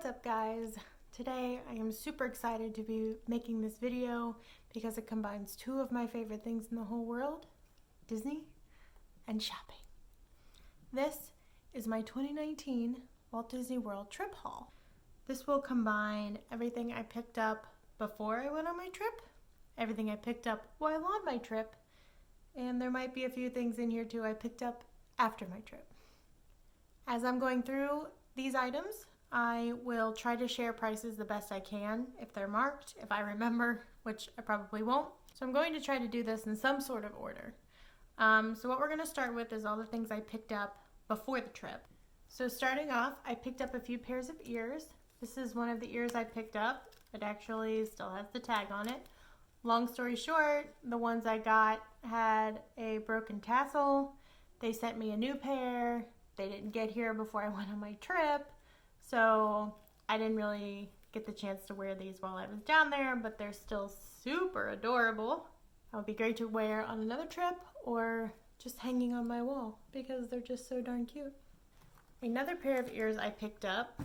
What's up, guys? Today I am super excited to be making this video because it combines two of my favorite things in the whole world, Disney and shopping. This is my 2019 Walt Disney World trip haul. This will combine everything I picked up before I went on my trip, everything I picked up while on my trip, and there might be a few things in here too I picked up after my trip. As I'm going through these items, I will try to share prices the best I can if they're marked, if I remember, which I probably won't. So I'm going to try to do this in some sort of order. So what we're going to start with is all the things I picked up before the trip. So starting off, I picked up a few pairs of ears. This is one of the ears I picked up. It actually still has the tag on it. Long story short, the ones I got had a broken tassel. They sent me a new pair. They didn't get here before I went on my trip. So I didn't really get the chance to wear these while I was down there, but they're still super adorable. That would be great to wear on another trip or just hanging on my wall because they're just so darn cute. Another pair of ears I picked up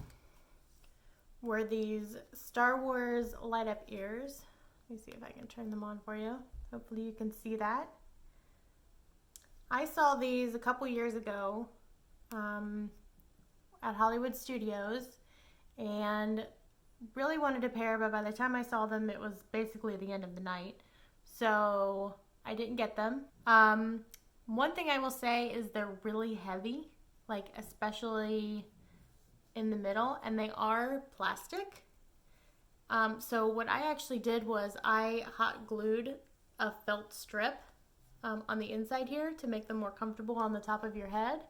were these Star Wars light up ears. Let me see if I can turn them on for you. Hopefully you can see that. I saw these a couple years ago at Hollywood Studios and really wanted a pair, but by the time I saw them it was basically the end of the night, so I didn't get them. One thing I will say is they're really heavy, like especially in the middle, and they are plastic. So what I actually did was I hot glued a felt strip on the inside here to make them more comfortable on the top of your head.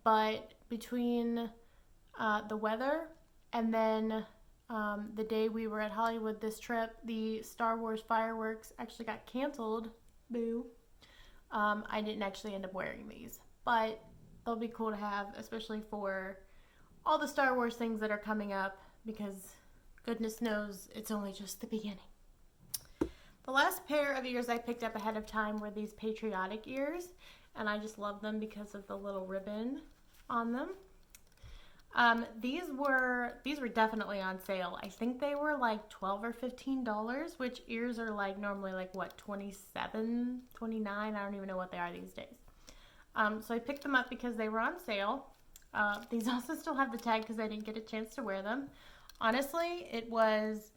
But between the weather and then the day we were at Hollywood this trip, the Star Wars fireworks actually got canceled. Boo. I didn't actually end up wearing these, but they'll be cool to have, especially for all the Star Wars things that are coming up, because goodness knows it's only just the beginning. The last pair of ears I picked up ahead of time were these patriotic ears, and I just love them because of the little ribbon on them. These were definitely on sale. I think they were like $12 or $15, which ears are like normally like what, 27, 29? I don't even know what they are these days. So I picked them up because they were on sale. These also still have the tag because I didn't get a chance to wear them. Honestly, it was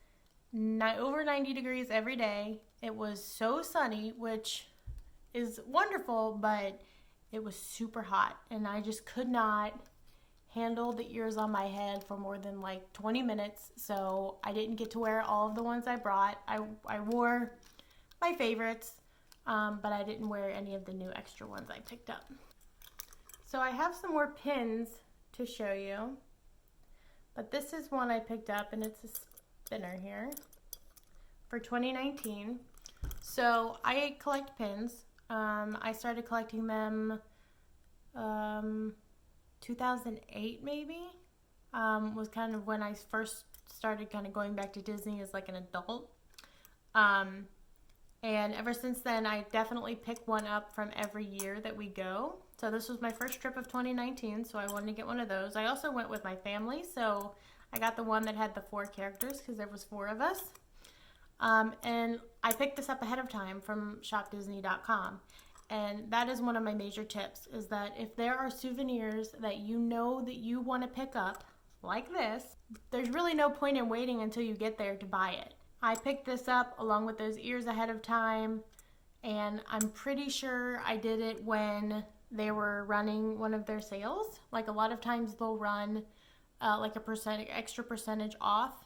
over 90 degrees every day. It was so sunny, which is wonderful, but it was super hot, and I just could not handle the ears on my head for more than like 20 minutes, so I didn't get to wear all of the ones I brought. I wore my favorites, but I didn't wear any of the new extra ones I picked up. So I have some more pins to show you, but this is one I picked up, and it's a spinner here for 2019. So I collect pins. I started collecting them 2008 maybe, was kind of when I first started kind of going back to Disney as like an adult. And ever since then I definitely pick one up from every year that we go. So this was my first trip of 2019, so I wanted to get one of those. I also went with my family, so I got the one that had the 4 characters because there was 4 of us. And I picked this up ahead of time from shopdisney.com. And that is one of my major tips, is that if there are souvenirs that you know that you want to pick up, like this, there's really no point in waiting until you get there to buy it. I picked this up along with those ears ahead of time, and I'm pretty sure I did it when they were running one of their sales. Like a lot of times they'll run like a extra percentage off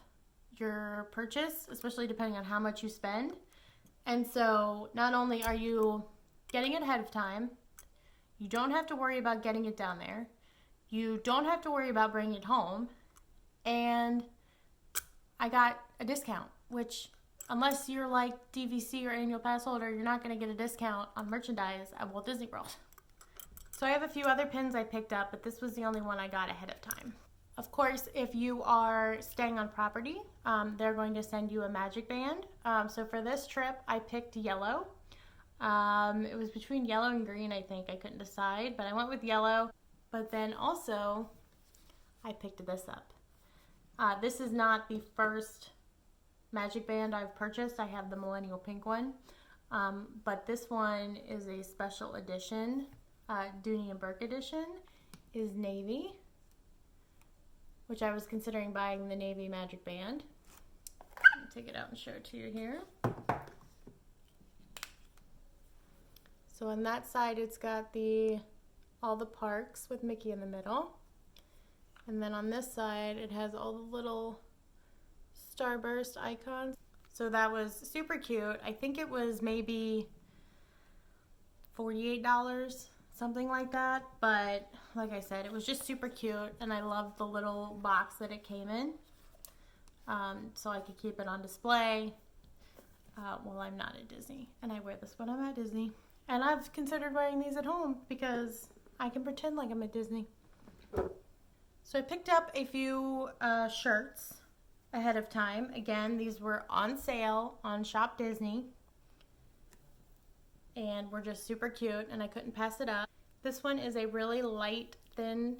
your purchase, especially depending on how much you spend. And so not only are you getting it ahead of time, you don't have to worry about getting it down there, you don't have to worry about bringing it home, and I got a discount, which unless you're like DVC or annual pass holder, you're not going to get a discount on merchandise at Walt Disney World. So I have a few other pins I picked up, but this was the only one I got ahead of time. Of course, if you are staying on property, they're going to send you a magic band. So for this trip, I picked yellow. It was between yellow and green, I think. I couldn't decide, but I went with yellow. But then also, I picked this up. This is not the first Magic Band I've purchased. I have the Millennial Pink one. But this one is a special edition. Dooney and Burke edition is navy, which I was considering buying the navy Magic Band. Let me take it out and show it to you here. So on that side, it's got all the parks with Mickey in the middle. And then on this side, it has all the little starburst icons. So that was super cute. I think it was maybe $48, something like that. But like I said, it was just super cute, and I loved the little box that it came in. So I could keep it on display while I'm not at Disney. And I wear this when I'm at Disney. And I've considered wearing these at home because I can pretend like I'm at Disney. So I picked up a few shirts ahead of time. Again, these were on sale on Shop Disney. And were just super cute, and I couldn't pass it up. This one is a really light, thin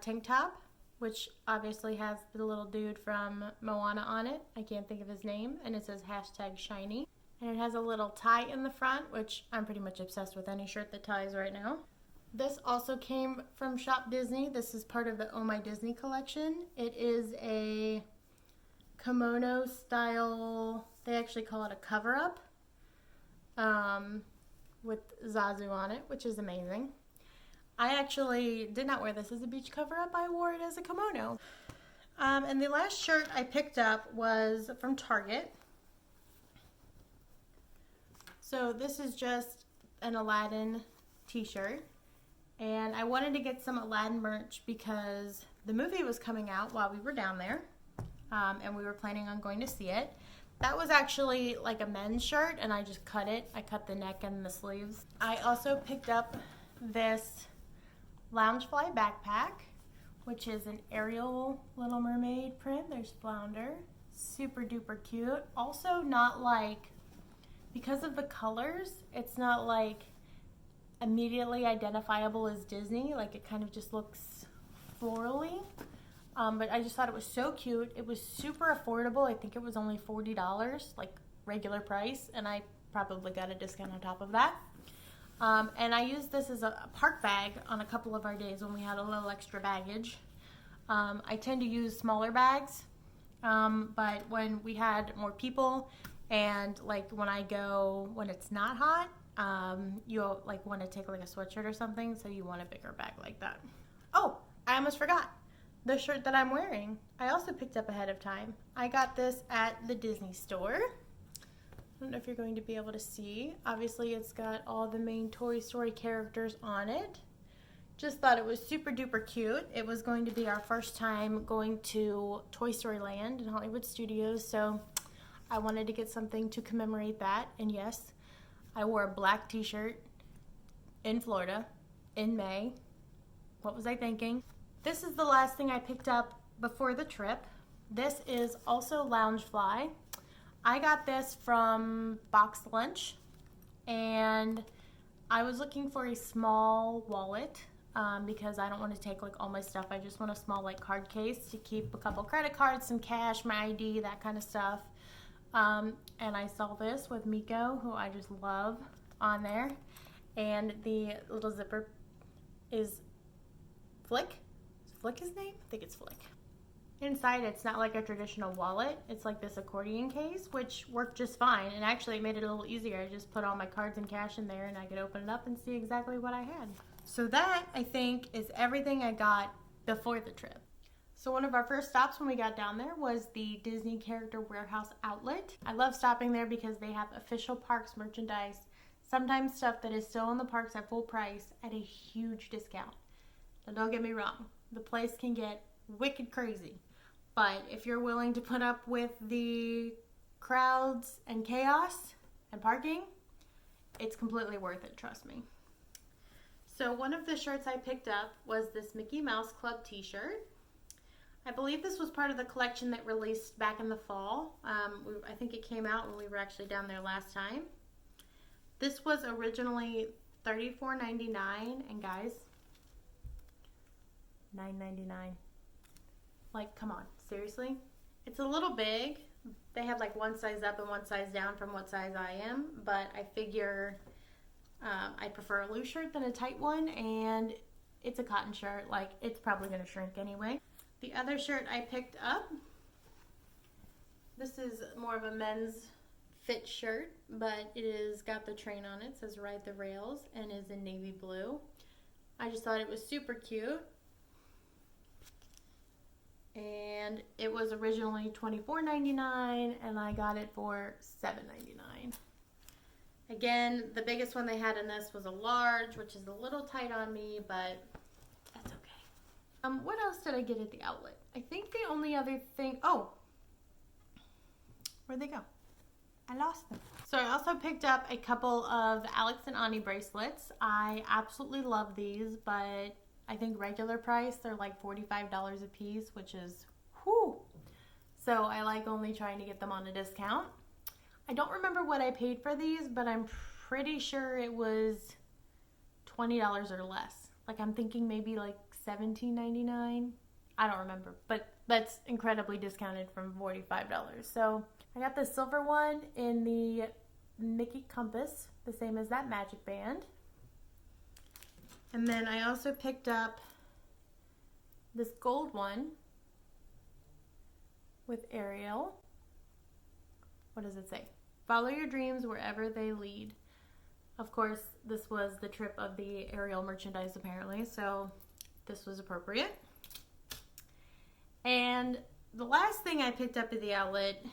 tank top, which obviously has the little dude from Moana on it. I can't think of his name. And it says #shiny. And it has a little tie in the front, which I'm pretty much obsessed with any shirt that ties right now. This also came from Shop Disney. This is part of the Oh My Disney collection. It is a kimono style, they actually call it a cover-up, with Zazu on it, which is amazing. I actually did not wear this as a beach cover-up. I wore it as a kimono. And the last shirt I picked up was from Target. So this is just an Aladdin t-shirt. And I wanted to get some Aladdin merch because the movie was coming out while we were down there. And we were planning on going to see it. That was actually like a men's shirt, and I just cut it. I cut the neck and the sleeves. I also picked up this Loungefly backpack, which is an Ariel Little Mermaid print. There's Flounder. Super duper cute. Also not like, because of the colors, it's not like immediately identifiable as Disney. Like, it kind of just looks florally. But I just thought it was so cute. It was super affordable. I think it was only $40, like regular price, and I probably got a discount on top of that. And I used this as a park bag on a couple of our days when we had a little extra baggage. I tend to use smaller bags, but when we had more people, and like when I go when it's not hot, you'll like want to take like a sweatshirt or something, so you want a bigger bag like that. Oh, I almost forgot. The shirt that I'm wearing, I also picked up ahead of time. I got this at the Disney store. I don't know if you're going to be able to see. Obviously, it's got all the main Toy Story characters on it. Just thought it was super duper cute. It was going to be our first time going to Toy Story Land in Hollywood Studios, so I wanted to get something to commemorate that. And yes, I wore a black t-shirt in Florida in May. What was I thinking? This is the last thing I picked up before the trip. This is also Loungefly. I got this from Box Lunch, and I was looking for a small wallet because I don't want to take like all my stuff. I just want a small like card case to keep a couple credit cards, some cash, my ID, that kind of stuff. And I saw this with Miko, who I just love, on there. And the little zipper is Flick. Is Flick his name? I think it's Flick. Inside, it's not like a traditional wallet. It's like this accordion case, which worked just fine. And actually, it made it a little easier. I just put all my cards and cash in there, and I could open it up and see exactly what I had. So that, I think, is everything I got before the trip. So one of our first stops when we got down there was the Disney Character Warehouse outlet. I love stopping there because they have official parks merchandise, sometimes stuff that is still in the parks at full price at a huge discount. Now don't get me wrong, the place can get wicked crazy, but if you're willing to put up with the crowds and chaos and parking, it's completely worth it, trust me. So one of the shirts I picked up was this Mickey Mouse Club t-shirt. I believe this was part of the collection that released back in the fall. I think it came out when we were actually down there last time. This was originally $34.99, and guys, $9.99. Like, come on, Seriously? It's a little big. They have like one size up and one size down from what size I am, but I figure I prefer a loose shirt than a tight one, and it's a cotton shirt. Like, it's probably going to shrink anyway. The other shirt I picked up, this is more of a men's fit shirt, but it is got the train on it. It says Ride the Rails and is in navy blue. I just thought it was super cute. And it was originally $24.99 and I got it for $7.99. Again, the biggest one they had in this was a large, which is a little tight on me, but that's okay. What else did I get at the outlet? I think the only other thing, oh, where'd they go? I lost them. So I also picked up a couple of Alex and Ani bracelets. I absolutely love these, but I think regular price, they're like $45 a piece, which is whew. So I like only trying to get them on a discount. I don't remember what I paid for these, but I'm pretty sure it was $20 or less. Like, I'm thinking maybe like $17.99. I don't remember, but that's incredibly discounted from $45. So I got the silver one in the Mickey compass, the same as that magic band. And then I also picked up this gold one with Ariel. What does it say? Follow your dreams wherever they lead. Of course, this was the trip of the Ariel merchandise apparently, so this was appropriate. And the last thing I picked up at the outlet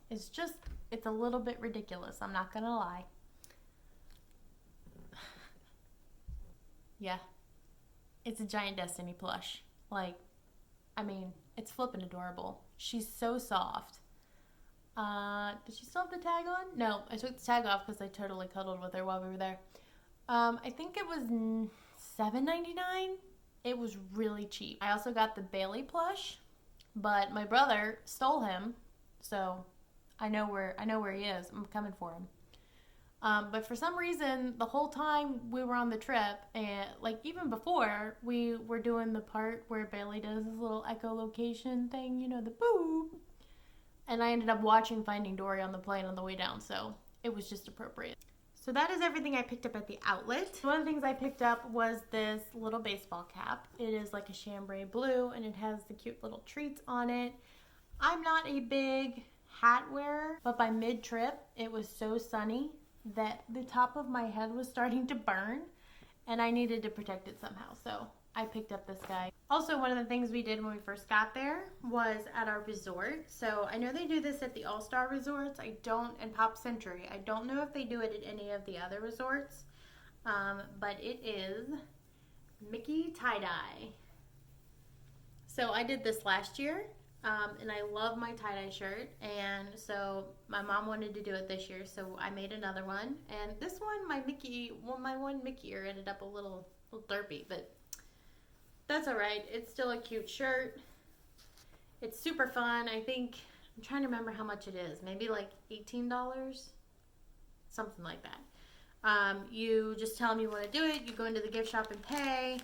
is just, it's a little bit ridiculous, I'm not gonna lie. Yeah, it's a giant Destiny plush. Like, I mean, it's flippin' adorable. She's so soft. Does she still have the tag on? No, I took the tag off because I totally cuddled with her while we were there. I think it was $7.99. It was really cheap. I also got the Bailey plush, but my brother stole him, so I know where he is. I'm coming for him. But for some reason, the whole time we were on the trip, and like even before, we were doing the part where Bailey does this little echolocation thing, you know, the boo. And I ended up watching Finding Dory on the plane on the way down, so it was just appropriate. So that is everything I picked up at the outlet. One of the things I picked up was this little baseball cap. It is like a chambray blue, and it has the cute little treats on it. I'm not a big hat wearer, but by mid-trip, it was so sunny that the top of my head was starting to burn, and I needed to protect it somehow, so I picked up this guy. Also, one of the things we did when we first got there was at our resort. So I know they do this at the All-Star resorts. And Pop Century. I don't know if they do it at any of the other resorts, but it is Mickey tie-dye. So I did this last year, and I love my tie-dye shirt, and so my mom wanted to do it this year, so I made another one. And this one, my one Mickey ear ended up a little derpy, but that's alright. It's still a cute shirt. It's super fun. I'm trying to remember how much it is. Maybe like $18? Something like that. You just tell them you want to do it. You go into the gift shop and pay.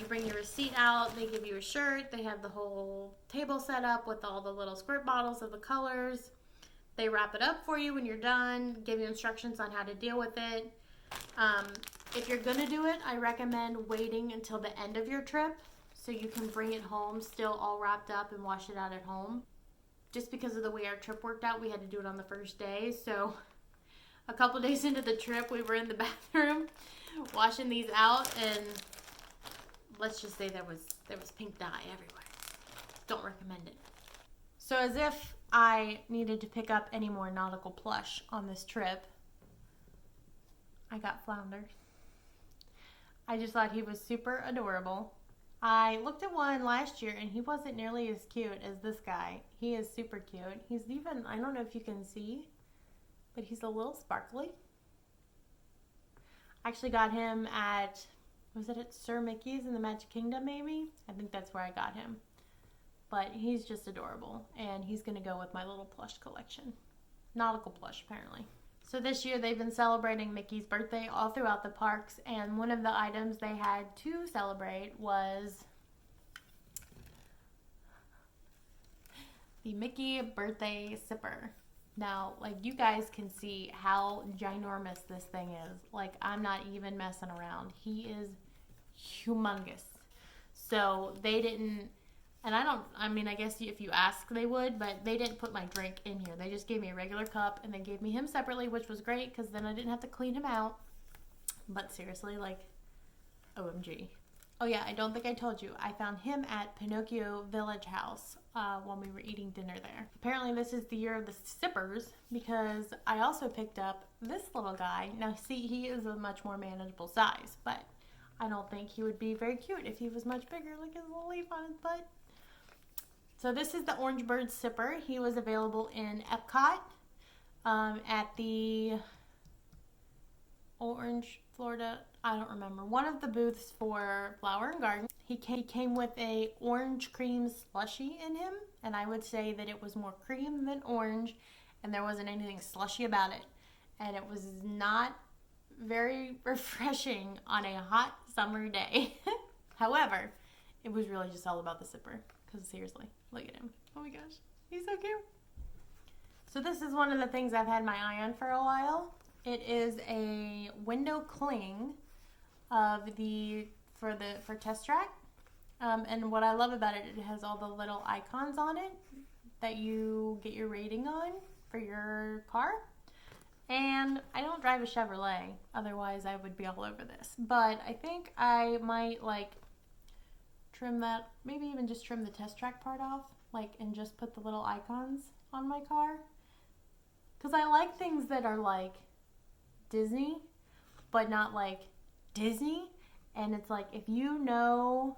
You bring your receipt out. They give you a shirt. They have the whole table set up with all the little squirt bottles of the colors. They wrap it up for you when you're done. Give you instructions on how to deal with it. If you're going to do it, I recommend waiting until the end of your trip so you can bring it home still all wrapped up and wash it out at home. Just because of the way our trip worked out, we had to do it on the first day. So a couple days into the trip, we were in the bathroom washing these out, and let's just say there was pink dye everywhere. Don't recommend it. So as if I needed to pick up any more nautical plush on this trip, I got Flounder. I just thought he was super adorable. I looked at one last year and he wasn't nearly as cute as this guy. He is super cute. He's even, I don't know if you can see, but he's a little sparkly. I actually got him at, was it at Sir Mickey's in the Magic Kingdom maybe? I think that's where I got him. But he's just adorable, and he's going to go with my little plush collection. Nautical plush, apparently. So this year they've been celebrating Mickey's birthday all throughout the parks, and one of the items they had to celebrate was the Mickey birthday sipper. Now, like, you guys can see how ginormous this thing is. Like, I'm not even messing around. He is humongous. So they didn't, and I guess if you ask they would, but they didn't put my drink in here. They just gave me a regular cup and they gave me him separately, which was great because then I didn't have to clean him out. But seriously, like, OMG. Oh yeah, I don't think I told you. I found him at Pinocchio Village House when we were eating dinner there. Apparently this is the year of the sippers because I also picked up this little guy. Now see, he is a much more manageable size, but I don't think he would be very cute if he was much bigger. Look at his little leaf on his butt. So this is the Orange Bird Sipper. He was available in Epcot at the Orange, Florida, I don't remember, one of the booths for Flower and Garden. He came with a orange cream slushy in him, and I would say that it was more cream than orange, and there wasn't anything slushy about it. And it was not very refreshing on a hot summer day. However, it was really just all about the sipper, because seriously, look at him. Oh my gosh, he's so cute. So this is one of the things I've had my eye on for a while. It is a window cling for Test Track. And what I love about it, it has all the little icons on it that you get your rating on for your car. And I don't drive a Chevrolet, otherwise I would be all over this. But I think I might like trim that, maybe even just trim the Test Track part off, like, and just put the little icons on my car. Because I like things that are like Disney, but not like Disney. And it's like, if you know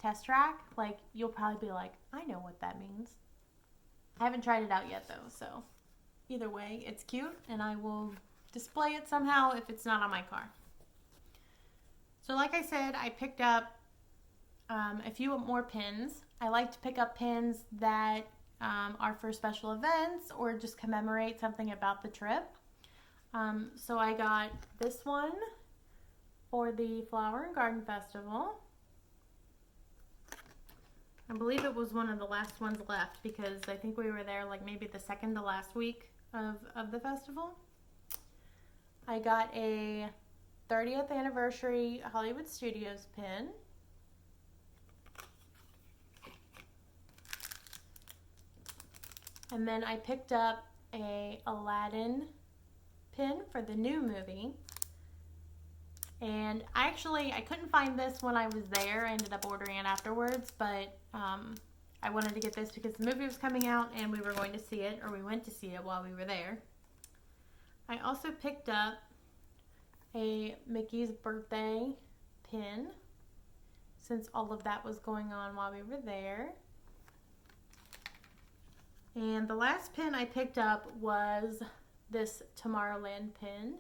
Test Track, like, you'll probably be like, I know what that means. I haven't tried it out yet though, so either way, it's cute, and I will display it somehow if it's not on my car. So like I said, I picked up a few more pins. I like to pick up pins that are for special events or just commemorate something about the trip. So I got this one for the Flower and Garden Festival. I believe it was one of the last ones left because I think we were there like maybe the second to last week of the festival. I got a 30th anniversary Hollywood Studios pin. And then I picked up a Aladdin pin for the new movie. And I couldn't find this when I was there. I ended up ordering it afterwards, but I wanted to get this because the movie was coming out and we were going to see it, or we went to see it while we were there. I also picked up a Mickey's birthday pin since all of that was going on while we were there. And the last pin I picked up was this Tomorrowland pin.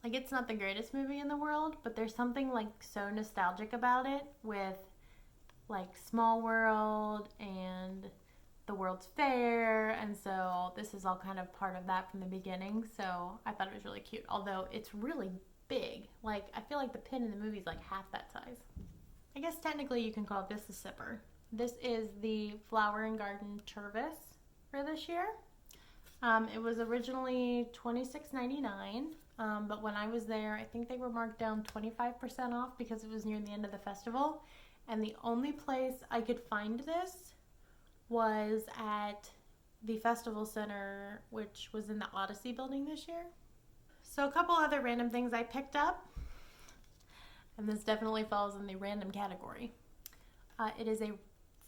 Like, it's not the greatest movie in the world, but there's something like so nostalgic about it with like Small World and the World's Fair, and so this is all kind of part of that from the beginning, so I thought it was really cute, although it's really big. Like, I feel like the pin in the movie is like half that size. I guess technically you can call this a sipper. This is the Flower and Garden Turvis for this year. It was originally $26.99, but when I was there, I think they were marked down 25% off because it was near the end of the festival. And the only place I could find this was at the Festival Center, which was in the Odyssey building this year. So a couple other random things I picked up, and this definitely falls in the random category. It is a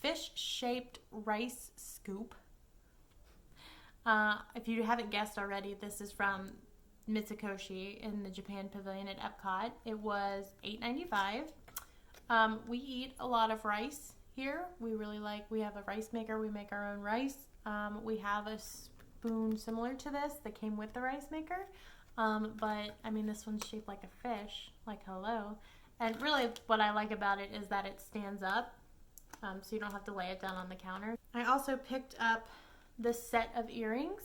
fish-shaped rice scoop. If you haven't guessed already, this is from Mitsukoshi in the Japan Pavilion at Epcot. It was $8.95. We eat a lot of rice here. We have a rice maker. We make our own rice. We have a spoon similar to this that came with the rice maker. But I mean, this one's shaped like a fish, like hello. And really what I like about it is that it stands up, so you don't have to lay it down on the counter. I also picked up this set of earrings.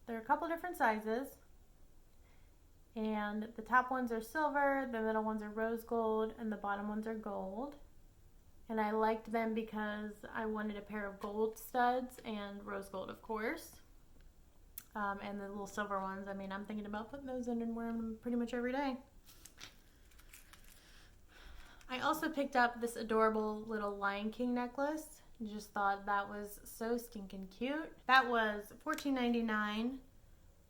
They're a couple different sizes. And the top ones are silver, the middle ones are rose gold, and the bottom ones are gold. And I liked them because I wanted a pair of gold studs and rose gold, of course. And the little silver ones, I mean, I'm thinking about putting those in and wearing them pretty much every day. I also picked up this adorable little Lion King necklace. Just thought that was so stinking cute. That was $14.99.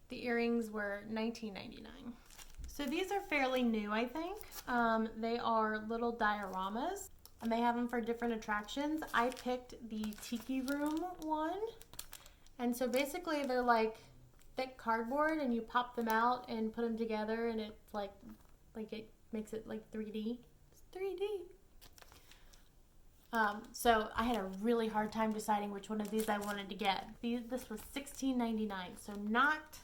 The earrings were $19.99. So these are fairly new, I think. They are little dioramas, and they have them for different attractions. I picked the Tiki Room one. And so basically they're like thick cardboard, and you pop them out and put them together, and it's like it makes it like 3D. It's 3D. So I had a really hard time deciding which one of these I wanted to get. This was $16.99, so not,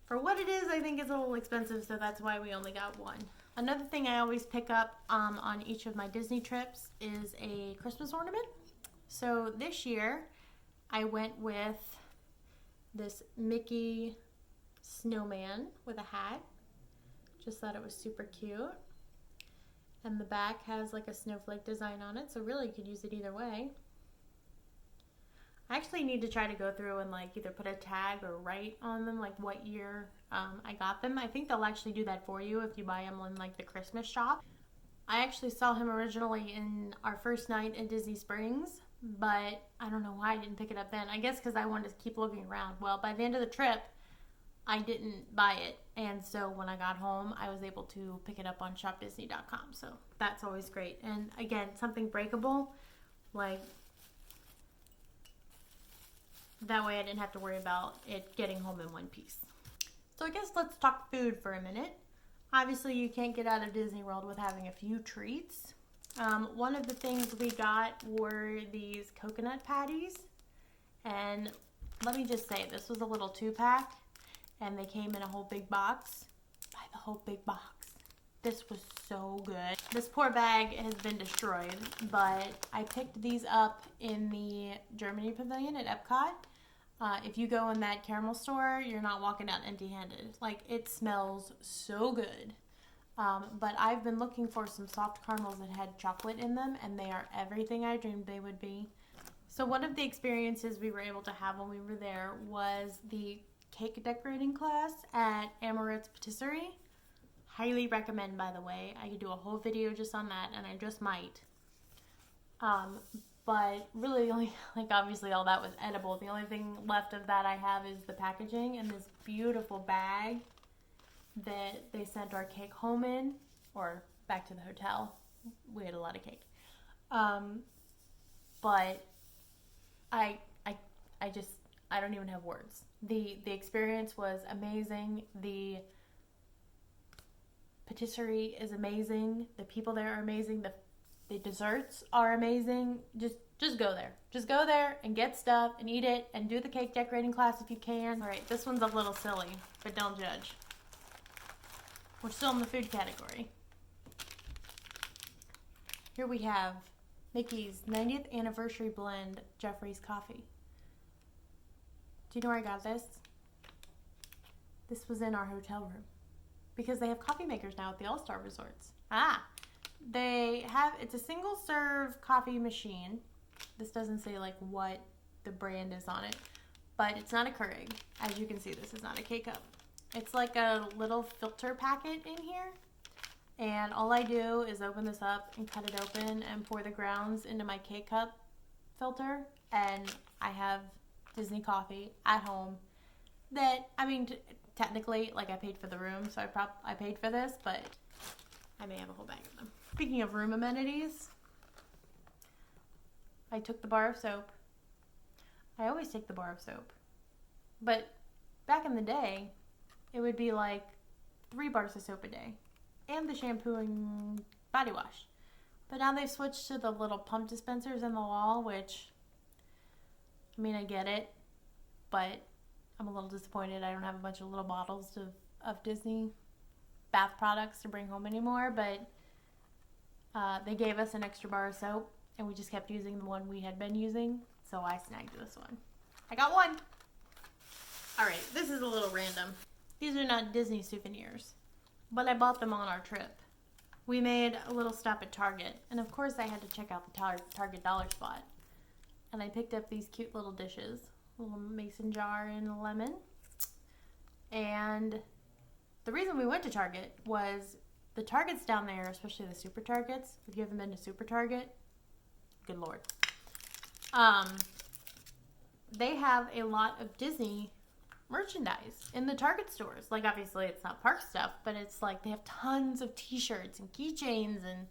for what it is, I think it's a little expensive, so that's why we only got one. Another thing I always pick up on each of my Disney trips is a Christmas ornament. So this year I went with this Mickey snowman with a hat. Just thought it was super cute. And the back has like a snowflake design on it, so really you could use it either way. I actually need to try to go through and like either put a tag or write on them like what year I got them. I think they'll actually do that for you if you buy them in like the Christmas shop. I actually saw him originally in our first night at Disney Springs, but I don't know why I didn't pick it up then. I guess because I wanted to keep looking around. Well, by the end of the trip, I didn't buy it, and so when I got home I was able to pick it up on shopdisney.com, so that's always great. And again, something breakable, like that way I didn't have to worry about it getting home in one piece. So I guess let's talk food for a minute. Obviously you can't get out of Disney World with having a few treats. One of the things we got were these coconut patties, and let me just say, this was a little 2-pack. And they came in a whole big box. Buy the whole big box. This was so good. This poor bag has been destroyed, but I picked these up in the Germany pavilion at Epcot. If you go in that caramel store, you're not walking out empty-handed. Like, it smells so good. But I've been looking for some soft caramels that had chocolate in them, and they are everything I dreamed they would be. So one of the experiences we were able to have when we were there was the cake decorating class at Amorette's Patisserie. Highly recommend, by the way. I could do a whole video just on that, and I just might. But really, only, like, obviously all that was edible. The only thing left of that I have is the packaging and this beautiful bag that they sent our cake home in, or back to the hotel. We had a lot of cake. But I don't even have words. The experience was amazing. The patisserie is amazing. The people there are amazing. The desserts are amazing. Just go there. Just go there and get stuff and eat it and do the cake decorating class if you can. All right, this one's a little silly, but don't judge. We're still in the food category. Here we have Mickey's 90th anniversary blend Jeffrey's coffee. Do you know where I got this? This was in our hotel room because they have coffee makers now at the All-Star Resorts. It's a single serve coffee machine. This doesn't say like what the brand is on it, but it's not a Keurig. As you can see, this is not a K-cup. It's like a little filter packet in here. And all I do is open this up and cut it open and pour the grounds into my K-cup filter. And I have Disney coffee at home that, I mean, technically, like, I paid for the room, so I paid for this, but I may have a whole bag of them. Speaking of room amenities, I took the bar of soap. I always take the bar of soap. But back in the day, it would be like 3 bars of soap a day and the shampoo and body wash. But now they've switched to the little pump dispensers in the wall, which, I mean, I get it, but I'm a little disappointed I don't have a bunch of little bottles of Disney bath products to bring home anymore, but they gave us an extra bar of soap, and we just kept using the one we had been using, so I snagged this one. I got one! Alright, this is a little random. These are not Disney souvenirs, but I bought them on our trip. we made a little stop at Target. And of course I had to check out the Target dollar spot. And I picked up these cute little dishes. A little mason jar and a lemon. And the reason we went to Target was the Targets down there, especially the Super Targets. If you haven't been to Super Target, good Lord. They have a lot of Disney merchandise in the Target stores. Like, obviously it's not park stuff, but it's like they have tons of t-shirts and keychains and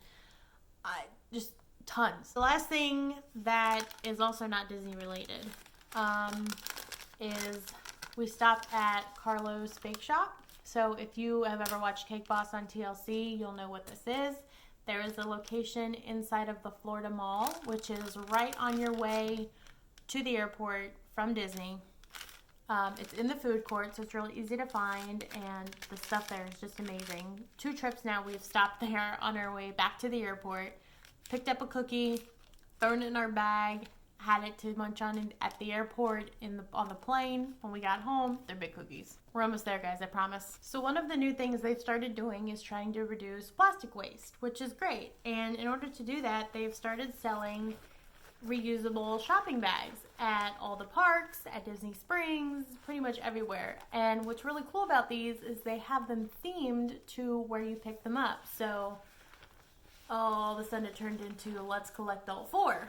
just tons. The last thing that is also not Disney related is we stopped at Carlo's Bake Shop. So if you have ever watched Cake Boss on TLC, you'll know what this is. There is a location inside of the Florida Mall, which is right on your way to the airport from Disney. It's in the food court, so it's really easy to find, and the stuff there is just amazing. 2 trips now we've stopped there on our way back to the airport, picked up a cookie, thrown it in our bag, had it to munch on at the airport on the plane. When we got home, they're big cookies. We're almost there, guys, I promise. So one of the new things they've started doing is trying to reduce plastic waste, which is great. And in order to do that, they've started selling reusable shopping bags at all the parks, at Disney Springs, pretty much everywhere. And what's really cool about these is they have them themed to where you pick them up. So all of a sudden it turned into let's collect all 4.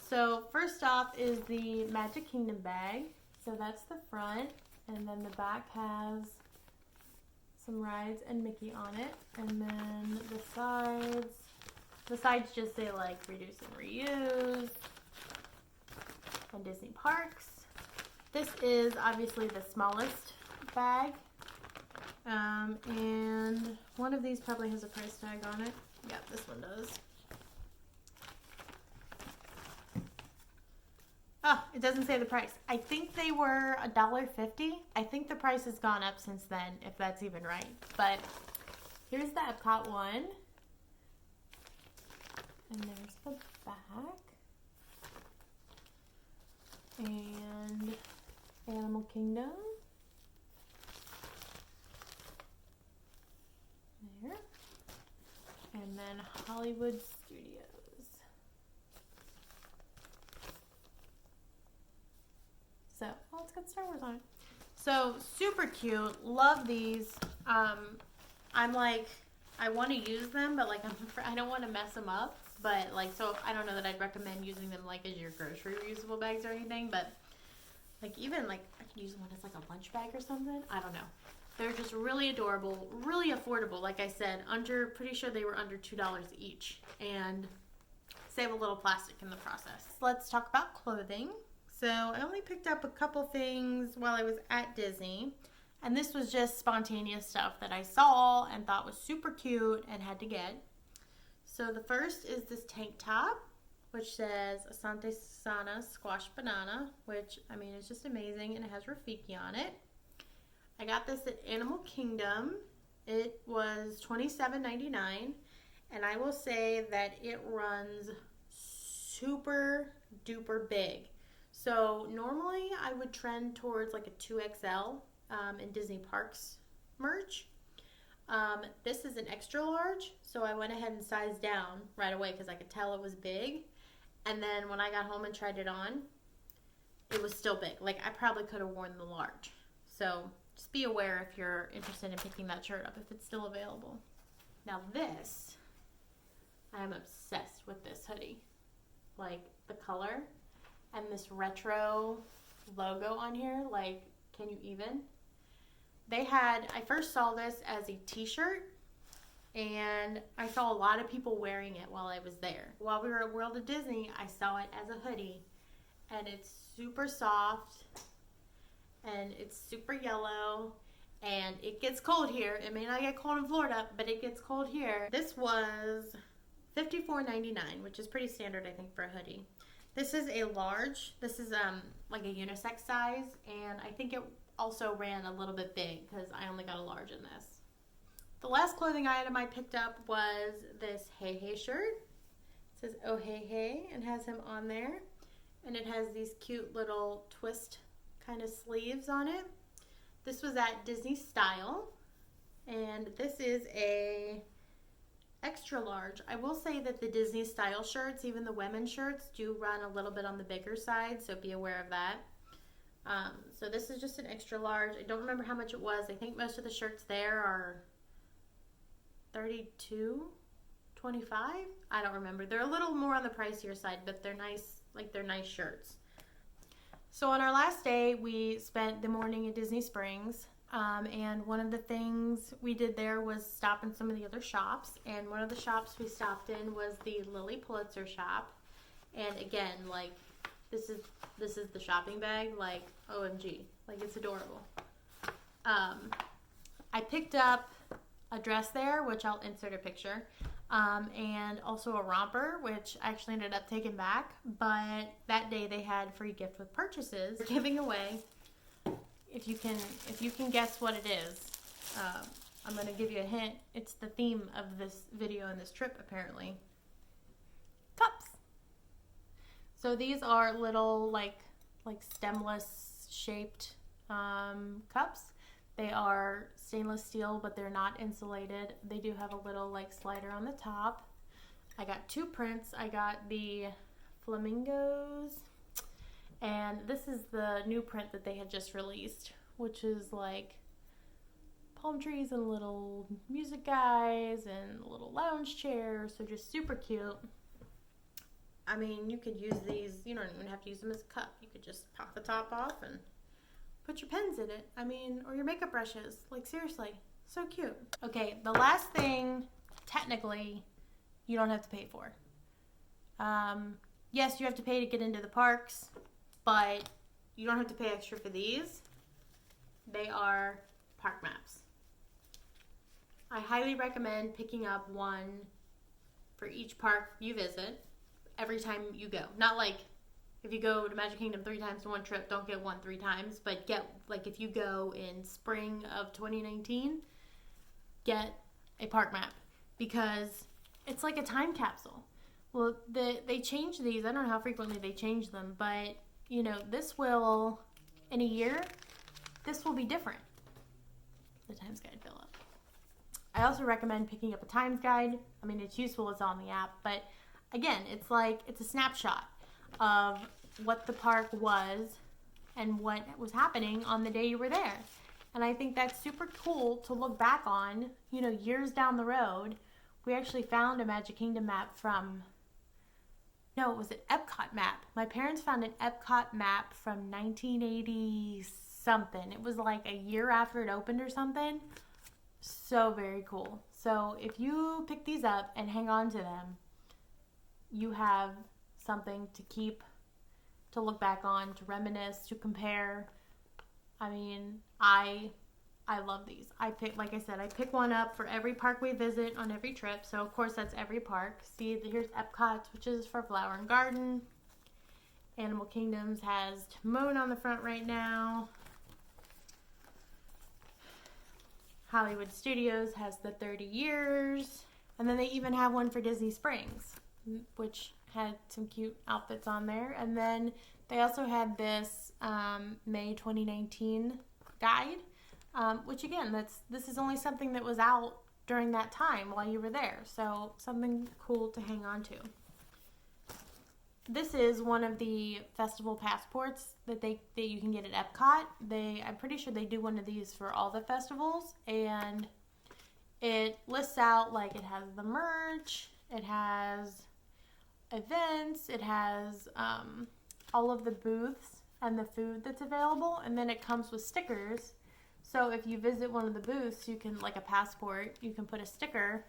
So first off is the Magic Kingdom bag. So that's the front, and then the back has some rides and Mickey on it. And then the sides just say like reduce and reuse and Disney parks. This is obviously the smallest bag. And one of these probably has a price tag on it. Yeah, this one does. Oh, it doesn't say the price. I think they were $1.50. I think the price has gone up since then, if that's even right. But here's the Epcot one. And there's the back. And Animal Kingdom. There. And then Hollywood Studios. So, oh, it's got Star Wars on it. So, super cute. Love these. I'm like, I want to use them, but like, I don't want to mess them up. But like, so I don't know that I'd recommend using them like as your grocery reusable bags or anything. But like, even like, I could use one as like a lunch bag or something. I don't know. They're just really adorable, really affordable. Like I said, pretty sure they were under $2 each, and save a little plastic in the process. Let's talk about clothing. So I only picked up a couple things while I was at Disney, and this was just spontaneous stuff that I saw and thought was super cute and had to get. So the first is this tank top, which says Asante Sana Squash Banana, which, I mean, is just amazing, and it has Rafiki on it. I got this at Animal Kingdom. It was $27.99, and I will say that it runs super duper big. So normally I would trend towards like a 2XL in Disney Parks merch. This is an extra large, so I went ahead and sized down right away because I could tell it was big. And then when I got home and tried it on, it was still big. Like, I probably could have worn the large. So just be aware if you're interested in picking that shirt up, if it's still available. Now this, I am obsessed with this hoodie. Like, the color and this retro logo on here, like, can you even? I first saw this as a t-shirt, and I saw a lot of people wearing it while I was there. While we were at World of Disney, I saw it as a hoodie, and it's super soft, and it's super yellow, and it gets cold here. It may not get cold in Florida, but it gets cold here. This was $54.99, which is pretty standard, I think, for a hoodie. This is a large. This is like a unisex size, and I think it also ran a little bit big because I only got a large in this. The last clothing item I picked up was this Hey Hey shirt. It says Oh Hey Hey and has him on there, and it has these cute little twist kind of sleeves on it. This was at Disney Style, And this is a extra large. I will say that the Disney style shirts, even the women's shirts, do run a little bit on the bigger side, so be aware of that. So this is just an extra large. I don't remember how much it was. I think most of the shirts there are $32.25. I don't remember. They're a little more on the pricier side, but they're nice, like they're nice shirts. So on our last day, we spent the morning at Disney Springs. And one of the things we did there was stop in some of the other shops. And one of the shops we stopped in was the Lily Pulitzer shop. And again, like, this is the shopping bag, like, OMG, like, it's adorable. I picked up a dress there, which I'll insert a picture, and also a romper, which I actually ended up taking back, but that day they had free gift with purchases giving away. If you can guess what it is, I'm going to give you a hint. It's the theme of this video and this trip, apparently. Cups. So these are little like stemless shaped cups. They are stainless steel, but they're not insulated. They do have a little like slider on the top. I got two prints. I got the flamingos, and this is the new print that they had just released, which is like palm trees and little music guys and little lounge chairs. So just super cute. I mean, you could use these, you don't even have to use them as a cup. You could just pop the top off and put your pens in it. I mean, or your makeup brushes. Like, seriously, so cute. Okay, the last thing, technically, you don't have to pay for. Yes, you have to pay to get into the parks, but you don't have to pay extra for these. They are park maps. I highly recommend picking up one for each park you visit every time you go. Not like if you go to Magic Kingdom 3 times in one trip, don't get one 3 times, but get, like, if you go in spring of 2019, get a park map, because it's like a time capsule. Well, they change these. I don't know how frequently they change them, but, you know, this will, in a year, this will be different. The Times Guide fill up. I also recommend picking up a Times Guide. I mean, it's useful, it's on the app, but again, it's like, it's a snapshot of what the park was and what was happening on the day you were there. And I think that's super cool to look back on, you know, years down the road. We actually found a Magic Kingdom map from, no, it was an Epcot map. My parents found an Epcot map from 1980 something. It was like a year after it opened or something. So very cool. So if you pick these up and hang on to them, you have something to keep, to look back on, to reminisce, to compare. I mean, I love these. I pick, like I said, I pick one up for every park we visit on every trip. So of course that's every park. See, here's Epcot, which is for Flower and Garden. Animal Kingdoms has Timon on the front right now. Hollywood Studios has the 30 years. And then they even have one for Disney Springs, which had some cute outfits on there. And then they also had this May 2019 guide, which again, this is only something that was out during that time while you were there. So something cool to hang on to. This is one of the festival passports that you can get at Epcot. I'm pretty sure they do one of these for all the festivals, and it lists out, like, it has the merch, it has events, it has all of the booths and the food that's available, and then it comes with stickers. So if you visit one of the booths, you can, like a passport, you can put a sticker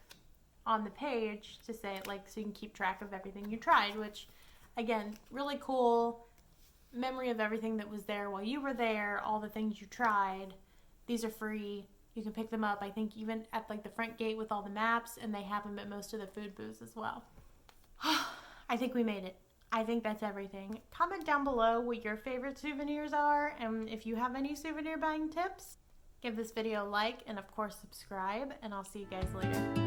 on the page to say, like, so you can keep track of everything you tried, which, again, really cool memory of everything that was there while you were there, all the things you tried. These are free. You can pick them up, I think, even at, like, the front gate with all the maps, and they have them at most of the food booths as well. I think we made it. I think that's everything. Comment down below what your favorite souvenirs are, and if you have any souvenir buying tips, give this video a like, and of course subscribe, and I'll see you guys later.